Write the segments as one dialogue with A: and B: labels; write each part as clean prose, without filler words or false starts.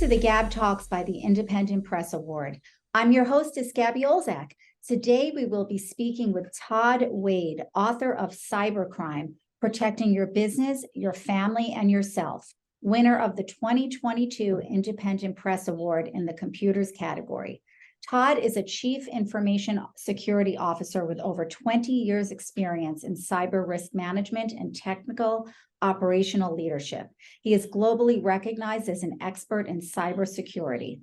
A: to the GAB Talks by the Independent Press Award. I'm your hostess, Gabby Olzak. Today, we will be speaking with Todd Wade, author of Cybercrime, Protecting Your Business, Your Family, and Yourself, winner of the 2022 Independent Press Award in the Computers category. Todd is a Chief Information Security Officer with over 20 years' experience in cyber risk management and technical operational leadership. He is globally recognized as an expert in cybersecurity.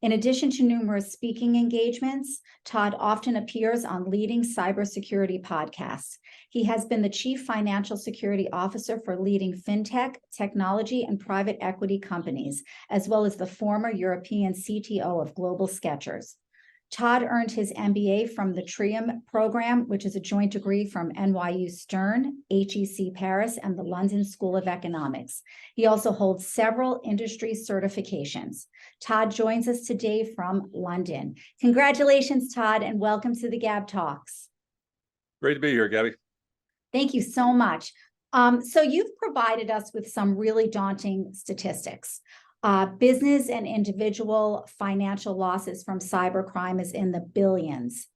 A: In addition to numerous speaking engagements, Todd often appears on leading cybersecurity podcasts. He has been the Chief Financial Security Officer for leading fintech, technology, and private equity companies, as well as the former European CTO of Global Sketchers. Todd earned his MBA from the Trium program, which is a joint degree from NYU Stern, HEC Paris, and the London School of Economics. He also holds several industry certifications. Todd joins us today from London. Congratulations, Todd, and welcome to the GAB Talks.
B: Great to be here, Gabby.
A: Thank you so much. So you've provided us with some really daunting statistics. Business and individual financial losses from cybercrime is in the billions.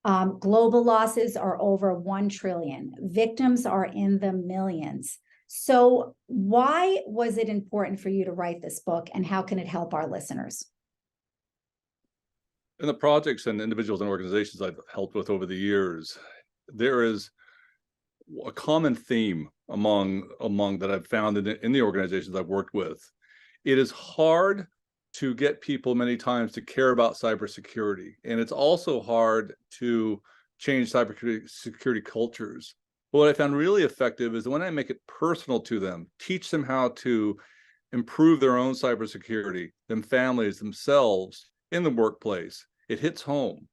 A: Global losses are over 1 trillion. Victims are in the millions. So why was it important for you to write this book, and how can it help our listeners?
B: In the projects and individuals and organizations I've helped with over the years, there is a common theme among that I've found in the organizations I've worked with. It is hard to get people many times to care about cybersecurity, and it's also hard to change cybersecurity cultures. But what I found really effective is when I make it personal to them, teach them how to improve their own cybersecurity, them families, themselves, in the workplace, it hits home.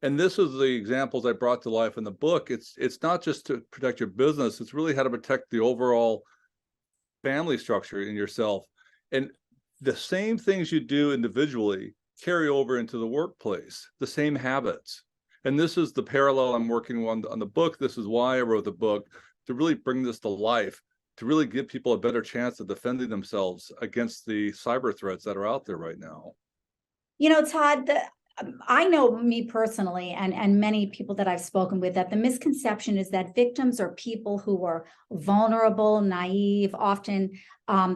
B: And this is the examples I brought to life in the book. It's not just to protect your business, it's really how to protect the overall family structure in yourself. And the same things you do individually carry over into the workplace, the same habits. And this is the parallel I'm working on the book. This is why I wrote the book, to really bring this to life, to really give people a better chance of defending themselves against the cyber threats that are out there right now.
A: You know, Todd, I know me personally and many people that I've spoken with, that the misconception is that victims are people who are vulnerable, naive, often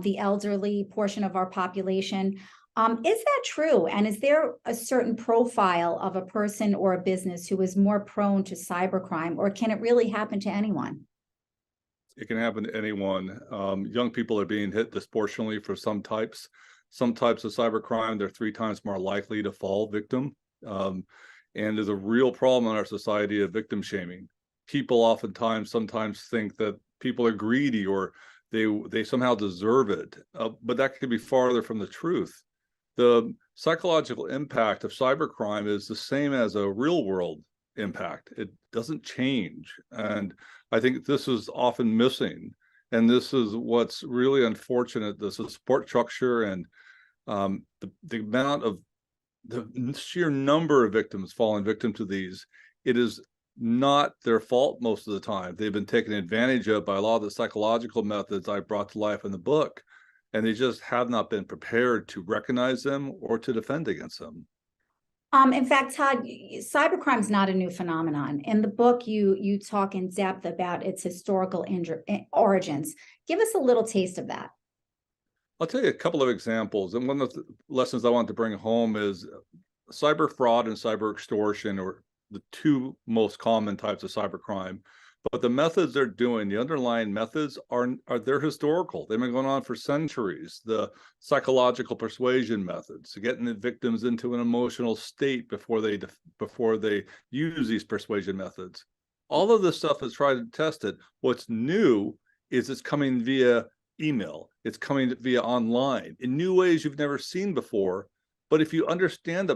A: the elderly portion of our population. Is that true? And is there a certain profile of a person or a business who is more prone to cybercrime, or can it really happen to anyone?
B: It can happen to anyone. Young people are being hit disproportionately for some types of cybercrime. They're 3 times more likely to fall victim. And there's a real problem in our society of victim shaming. People sometimes think that people are greedy or they somehow deserve it, but that could be farther from the truth. The psychological impact of cybercrime is the same as a real world impact. It doesn't change. And I think this is often missing. And this is what's really unfortunate. The support structure and the amount of the sheer number of victims falling victim to these, it is not their fault most of the time. They've been taken advantage of by a lot of the psychological methods I brought to life in the book, and they just have not been prepared to recognize them or to defend against them.
A: In fact, Todd, cybercrime is not a new phenomenon. In the book, you talk in depth about its historical origins. Give us a little taste of that.
B: I'll tell you a couple of examples. And one of the lessons I want to bring home is cyber fraud and cyber extortion are the 2 most common types of cybercrime. But the methods they're doing, the underlying methods they're historical. They've been going on for centuries. The psychological persuasion methods, getting the victims into an emotional state before they use these persuasion methods. All of this stuff is tried and tested. What's new is it's coming via email. It's coming via online in new ways you've never seen before. But if you understand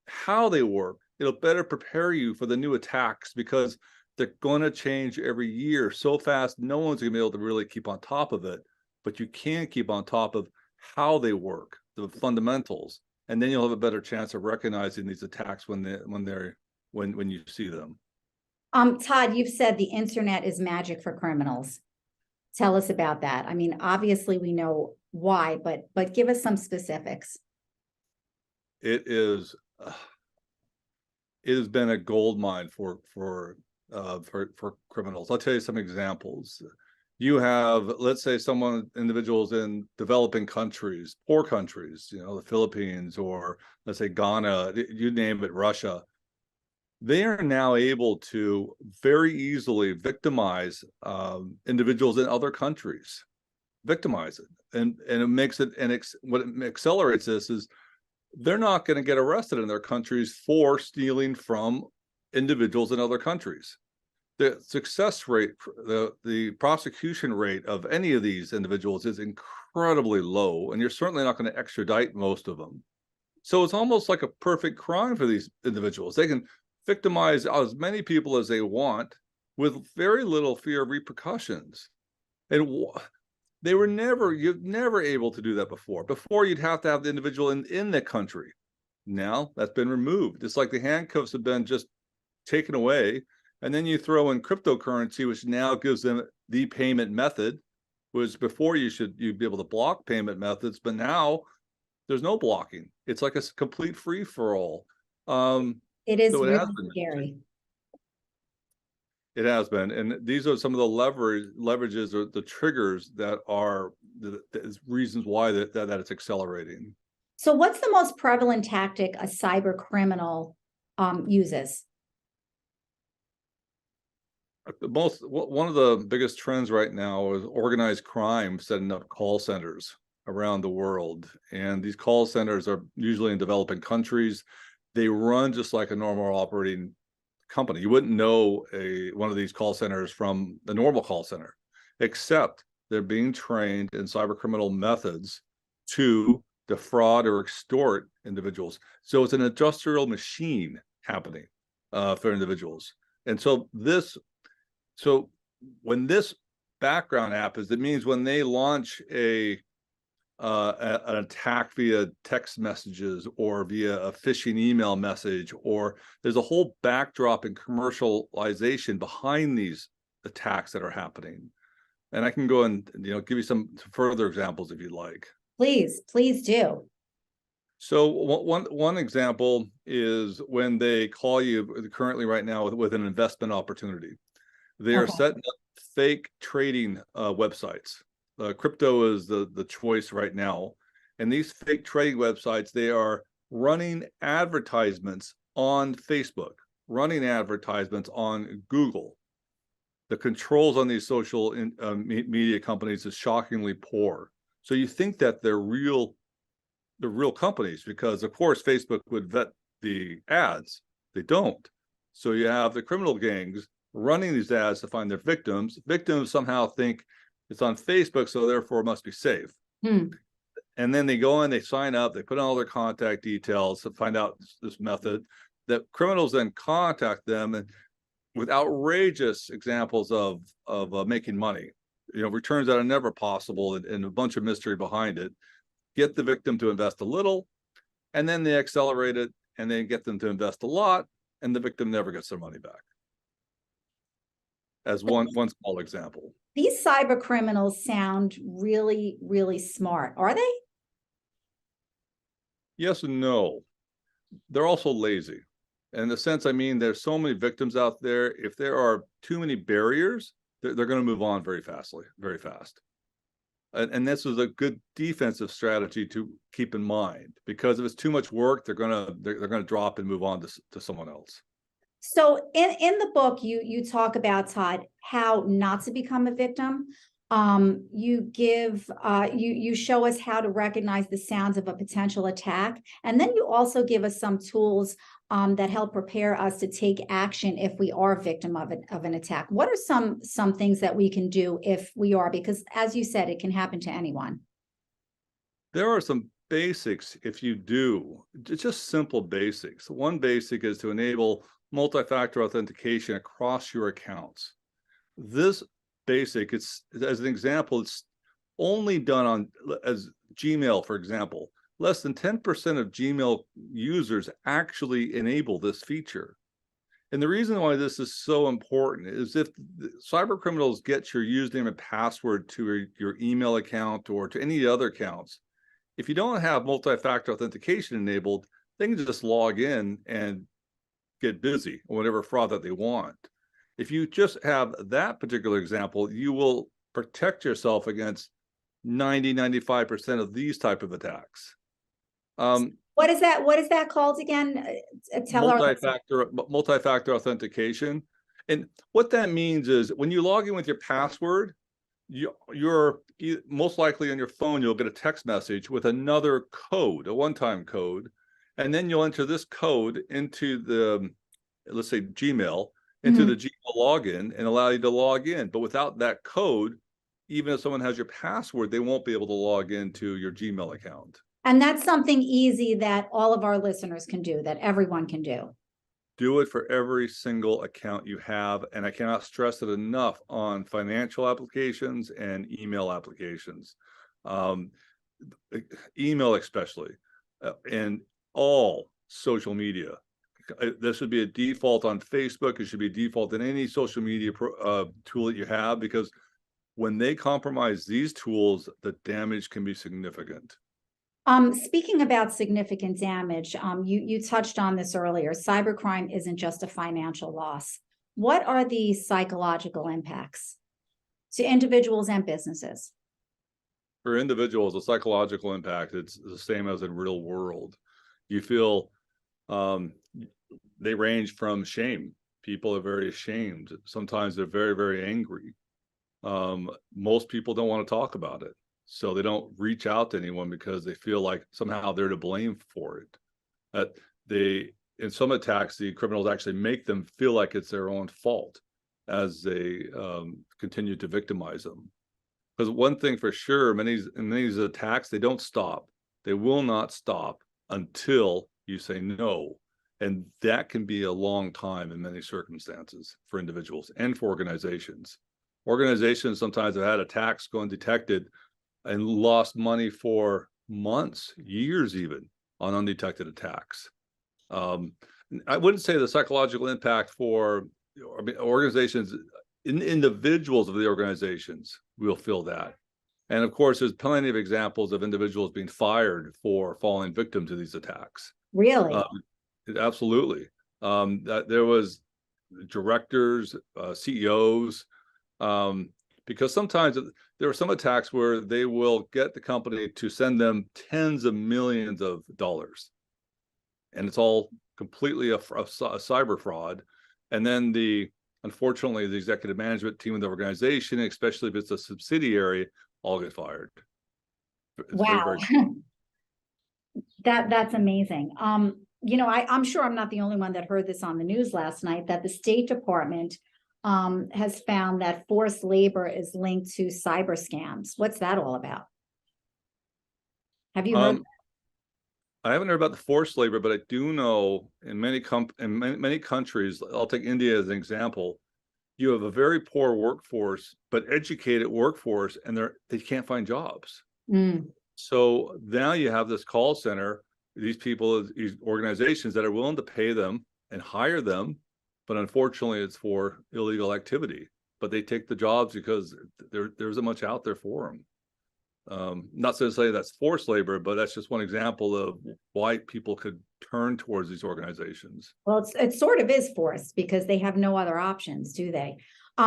B: how they work, it'll better prepare you for the new attacks, because they're going to change every year so fast. No one's going to be able to really keep on top of it, but you can keep on top of how they work, the fundamentals, and then you'll have a better chance of recognizing these attacks when you see them.
A: Todd, you've said the internet is magic for criminals. Tell us about that. I mean, obviously we know why, but give us some specifics.
B: it has been a gold mine for criminals. I'll tell you some examples. You have, let's say, individuals in developing countries, poor countries, the Philippines, or let's say Ghana, you name it, Russia. They are now able to very easily victimize individuals in other countries, victimize it, and it makes it, and what it accelerates this is they're not going to get arrested in their countries for stealing from individuals in other countries. The success rate, the prosecution rate of any of these individuals is incredibly low, and you're certainly not going to extradite most of them. So it's almost like a perfect crime for these individuals. They can victimize as many people as they want with very little fear of repercussions. And you're never able to do that before. Before, you'd have to have the individual in the country. Now that's been removed. It's like the handcuffs have been just taken away. And then you throw in cryptocurrency, which now gives them the payment method, whereas before you'd be able to block payment methods, but now there's no blocking. It's like a complete free for all.
A: It is really scary.
B: It has been, and these are some of the leverages or the triggers that are the reasons why that it's accelerating.
A: So, what's the most prevalent tactic a cyber criminal uses?
B: One of the biggest trends right now is organized crime setting up call centers around the world, and these call centers are usually in developing countries. They run just like a normal operating company. You wouldn't know one of these call centers from the normal call center, except they're being trained in cybercriminal methods to defraud or extort individuals. So it's an industrial machine happening for individuals. And so when this background happens, it means when they launch an attack via text messages or via a phishing email message, or there's a whole backdrop and commercialization behind these attacks that are happening. And I can go and give you some further examples if you'd like.
A: Please do.
B: So one example is when they call you currently right now with an investment opportunity. They are setting up fake trading websites. Crypto is the choice right now. And these fake trading websites, they are running advertisements on Facebook, running advertisements on Google. The controls on these social media companies is shockingly poor. So you think that they're real companies, because of course Facebook would vet the ads. They don't. So you have the criminal gangs running these ads to find their victims. Victims somehow think it's on Facebook, so therefore it must be safe. And then they go in, they sign up, they put in all their contact details to find out this method. That criminals then contact them and with outrageous examples of making money, returns that are never possible, and a bunch of mystery behind it. Get the victim to invest a little, and then they accelerate it, and they get them to invest a lot, and the victim never gets their money back. As one small example.
A: These cyber criminals sound really, really smart. Are they?
B: Yes and no. They're also lazy. In the sense, I mean, there's so many victims out there. If there are too many barriers, they're going to move on very fast. And this is a good defensive strategy to keep in mind, because if it's too much work, they're going to drop and move on to someone else.
A: So in the book, you talk about, Todd, how not to become a victim. You show us how to recognize the sounds of a potential attack, and then you also give us some tools that help prepare us to take action if we are a victim of an attack. What are some things that we can do if we are? Because as you said, it can happen to anyone.
B: There are some basics if you do. It's just simple basics. One basic is to enable multi-factor authentication across your accounts. This basic, it's, as an example, it's only done as Gmail, for example. Less than 10% of Gmail users actually enable this feature. And the reason why this is so important is if cyber criminals get your username and password to your email account or to any other accounts, if you don't have multi-factor authentication enabled, they can just log in and get busy or whatever fraud that they want. If you just have that particular example, you will protect yourself against 95% of these type of attacks.
A: What is that? What is that called again? Tell our
B: Multi-factor authentication. And what that means is when you log in with your password, you're most likely on your phone, you'll get a text message with another code, a one-time code, and then you'll enter this code into the, let's say, Gmail, into the Gmail login and allow you to log in. But without that code, even if someone has your password, they won't be able to log into your Gmail account.
A: And that's something easy that all of our listeners can do, that everyone can do.
B: Do it for every single account you have. And I cannot stress it enough on financial applications and email applications, email especially, and all social media. This should be a default on Facebook. It should be a default in any social media tool that you have, because when they compromise these tools, the damage can be significant.
A: Speaking about significant damage, you touched on this earlier. Cybercrime isn't just a financial loss. What are the psychological impacts to individuals and businesses?
B: For individuals, the psychological impact, it's the same as in real world. You feel they range from shame. People are very ashamed. Sometimes they're very, very angry. Most people don't want to talk about it. So they don't reach out to anyone because they feel like somehow they're to blame for it. In some attacks, the criminals actually make them feel like it's their own fault as they continue to victimize them. Because one thing for sure, in many of these attacks, they don't stop. They will not stop until you say no. And that can be a long time in many circumstances for individuals and for organizations. Organizations sometimes have had attacks go undetected and lost money for months, years even, on undetected attacks. I wouldn't say the psychological impact for organizations, individuals of the organizations will feel that. And of course, there's plenty of examples of individuals being fired for falling victim to these attacks.
A: Really?
B: Absolutely. There was directors, CEOs, because sometimes there are some attacks where they will get the company to send them tens of millions of dollars. And it's all completely a cyber fraud. And then unfortunately, the executive management team of the organization, especially if it's a subsidiary, all get fired. It's
A: wow. That's amazing. I'm sure I'm not the only one that heard this on the news last night, that the State Department has found that forced labor is linked to cyber scams. What's that all about? Have you heard?
B: I haven't heard about the forced labor, but I do know in many countries, I'll take India as an example, you have a very poor workforce, but educated workforce, and they can't find jobs. So now you have this call center, these people, these organizations that are willing to pay them and hire them, but unfortunately it's for illegal activity. But they take the jobs because there isn't much out there for them. Not to say that's forced labor, but that's just one example of why people could turn towards these organizations.
A: Well, it sort of is forced because they have no other options, do they?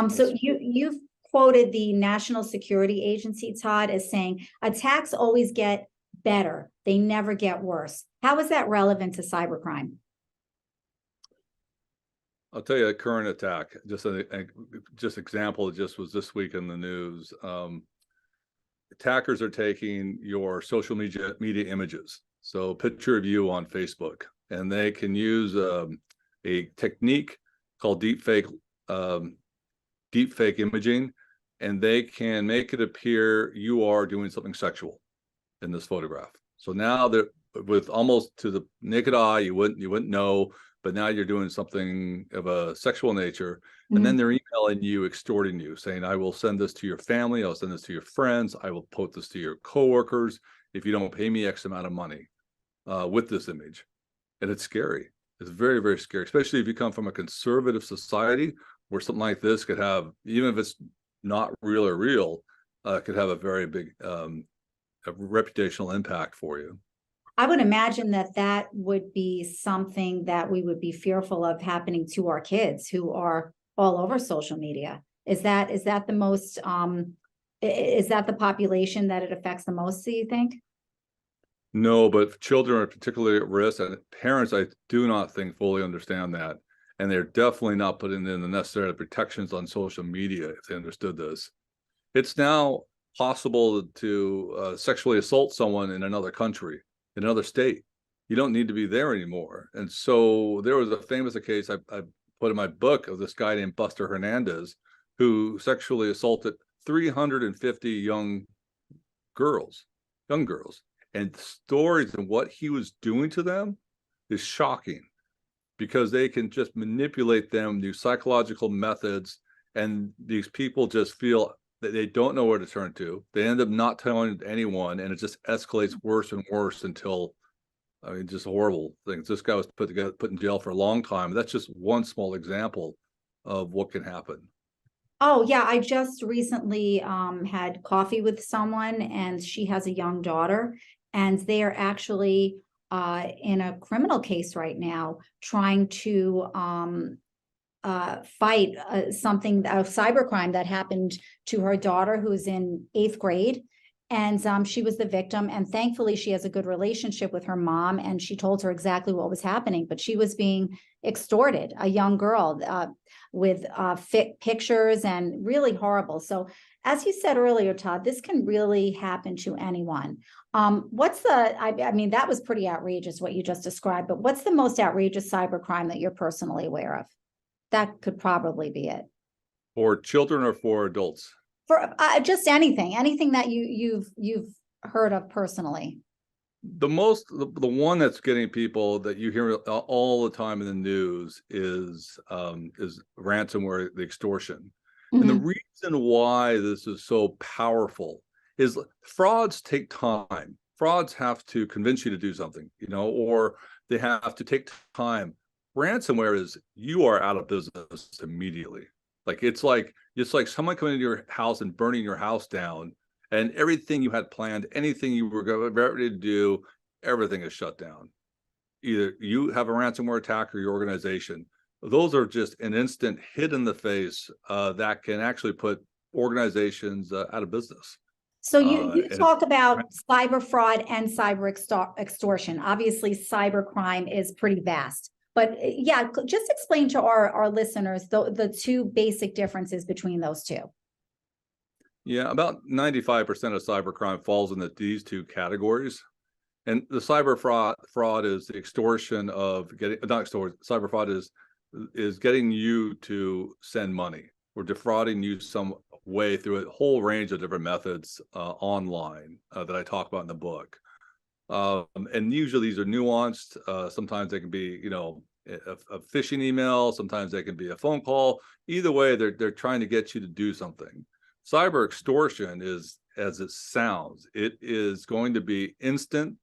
A: So you've quoted the National Security Agency, Todd, as saying attacks always get better. They never get worse. How is that relevant to cybercrime?
B: I'll tell you a current attack, just example, just was this week in the news. Attackers are taking your social media images. So picture of you on Facebook, and they can use a technique called deepfake imaging, and they can make it appear you are doing something sexual in this photograph. So now that with almost to the naked eye, you wouldn't know, but now you're doing something of a sexual nature. And then they're emailing you, extorting you, saying, I will send this to your family. I'll send this to your friends. I will post this to your coworkers if you don't pay me X amount of money with this image. And it's scary. It's very, very scary, especially if you come from a conservative society where something like this could have, even if it's not real or real, could have a very big a reputational impact for you.
A: I would imagine that that would be something that we would be fearful of happening to our kids who are all over social media. Is that the most, is that the population that it affects the most, do you think?
B: No, but children are particularly at risk, and parents, I do not think fully understand that. And they're definitely not putting in the necessary protections on social media if they understood this. It's now possible to sexually assault someone in another country, in another state. You don't need to be there anymore. And so there was a famous case I put in my book of this guy named Buster Hernandez, who sexually assaulted 350 young girls. And stories and what he was doing to them is shocking, because they can just manipulate them, use psychological methods, and these people just feel that they don't know where to turn to. They end up not telling anyone, and it just escalates worse and worse until, I mean, just horrible things. This guy was put in jail for a long time. That's just one small example of what can happen.
A: Oh, yeah. I just recently had coffee with someone, and she has a young daughter, and they are actually in a criminal case right now trying to fight something of cybercrime that happened to her daughter, who's in 8th grade. And she was the victim. And thankfully, she has a good relationship with her mom. And she told her exactly what was happening. But she was being extorted, a young girl, with pictures, and really horrible. So as you said earlier, Todd, this can really happen to anyone. I mean, that was pretty outrageous what you just described. But what's the most outrageous cybercrime that you're personally aware of? That could probably be it.
B: For children or for adults?
A: For just anything that you've heard of personally.
B: The one that's getting people that you hear all the time in the news is ransomware, the extortion. Mm-hmm. And the reason why this is so powerful is frauds take time. Frauds have to convince you to do something, or they have to take time. Ransomware is you are out of business immediately. It's like someone coming into your house and burning your house down, and everything you had planned, anything you were ready to do, everything is shut down. Either you have a ransomware attack or your organization. Those are just an instant hit in the face that can actually put organizations out of business.
A: So you talk about cyber fraud and cyber extortion. Obviously, cybercrime is pretty vast. But yeah, just explain to our listeners the two basic differences between those two.
B: Yeah, about 95% of cybercrime falls into these two categories. And the cyber fraud is the extortion of cyber fraud is getting you to send money or defrauding you some way through a whole range of different methods online that I talk about in the book. And usually these are nuanced. Sometimes they can be, a phishing email. Sometimes they can be a phone call. Either way, they're trying to get you to do something. Cyber extortion is, as it sounds, it is going to be instant.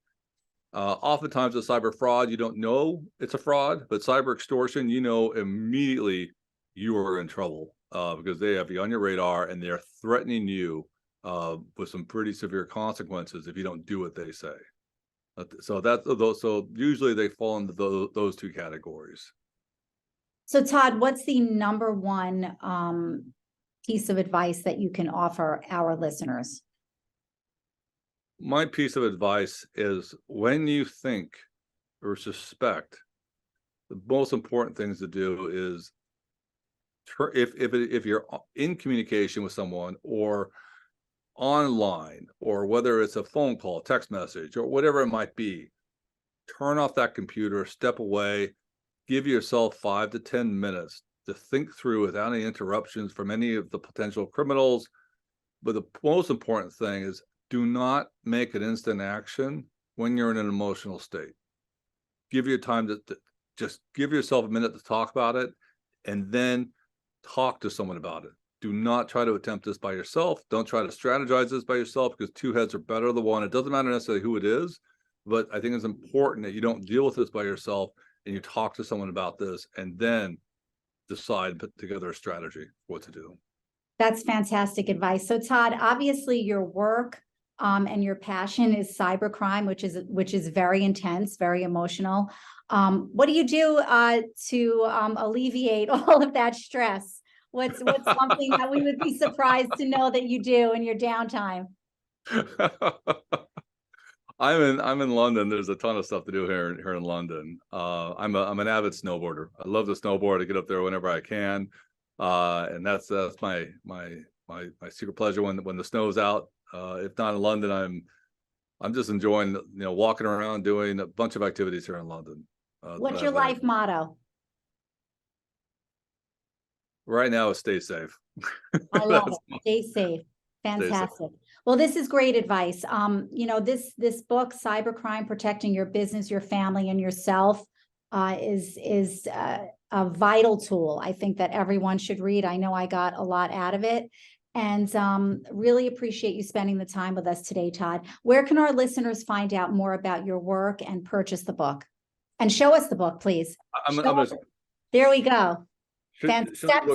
B: Oftentimes a cyber fraud, you don't know it's a fraud, but cyber extortion, immediately you are in trouble because they have you on your radar and they're threatening you with some pretty severe consequences if you don't do what they say. So usually they fall into those two categories.
A: So Todd, what's the number one piece of advice that you can offer our listeners?
B: My piece of advice is, when you think or suspect, the most important things to do is if you're in communication with someone or online, or whether it's a phone call, text message, or whatever it might be, turn off that computer, step away, give yourself 5 to 10 minutes to think through without any interruptions from any of the potential criminals. But the most important thing is, do not make an instant action when you're in an emotional state. Give your time to just give yourself a minute to talk about it, and then talk to someone about it. Do not try to attempt this by yourself. Don't try to strategize this by yourself, because two heads are better than one. It doesn't matter necessarily who it is, but I think it's important that you don't deal with this by yourself and you talk to someone about this and then decide, put together a strategy for what to do.
A: That's fantastic advice. So Todd, obviously your work and your passion is cybercrime, which is very intense, very emotional. What do you do to alleviate all of that stress? What's something that we would be surprised to know that you do in your downtime?
B: I'm in London. There's a ton of stuff to do here in London. I'm an avid snowboarder. I love to snowboard. I get up there whenever I can, and that's my secret pleasure when the snow's out. If not in London, I'm just enjoying walking around, doing a bunch of activities here in London.
A: What's your life motto?
B: Right now is stay safe.
A: I love it. Stay safe. Fantastic. Well, this is great advice. This book, Cybercrime: Protecting Your Business, Your Family, and Yourself, is a vital tool. I think that everyone should read. I know I got a lot out of it, and really appreciate you spending the time with us today, Todd. Where can our listeners find out more about your work and purchase the book? And show us the book, please. There we go. Step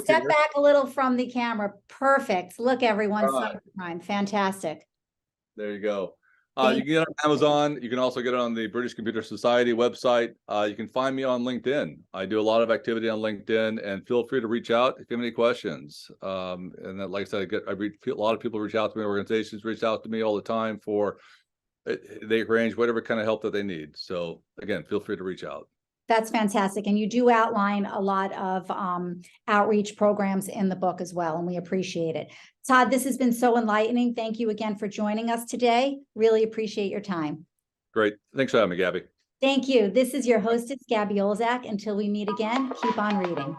A: back a little from the camera. Perfect. Look, everyone, Cybercrime. Fantastic.
B: There you go. You can get it on Amazon. You can also get it on the British Computer Society website. You can find me on LinkedIn. I do a lot of activity on LinkedIn, and feel free to reach out if you have any questions. And that, like I said, a lot of people reach out to me. Organizations reach out to me all the time they arrange whatever kind of help that they need. So again, feel free to reach out.
A: That's fantastic. And you do outline a lot of outreach programs in the book as well, and we appreciate it. Todd, this has been so enlightening. Thank you again for joining us today. Really appreciate your time.
B: Great. Thanks for having me, Gabby.
A: Thank you. This is your hostess, Gabby Olzak. Until we meet again, keep on reading.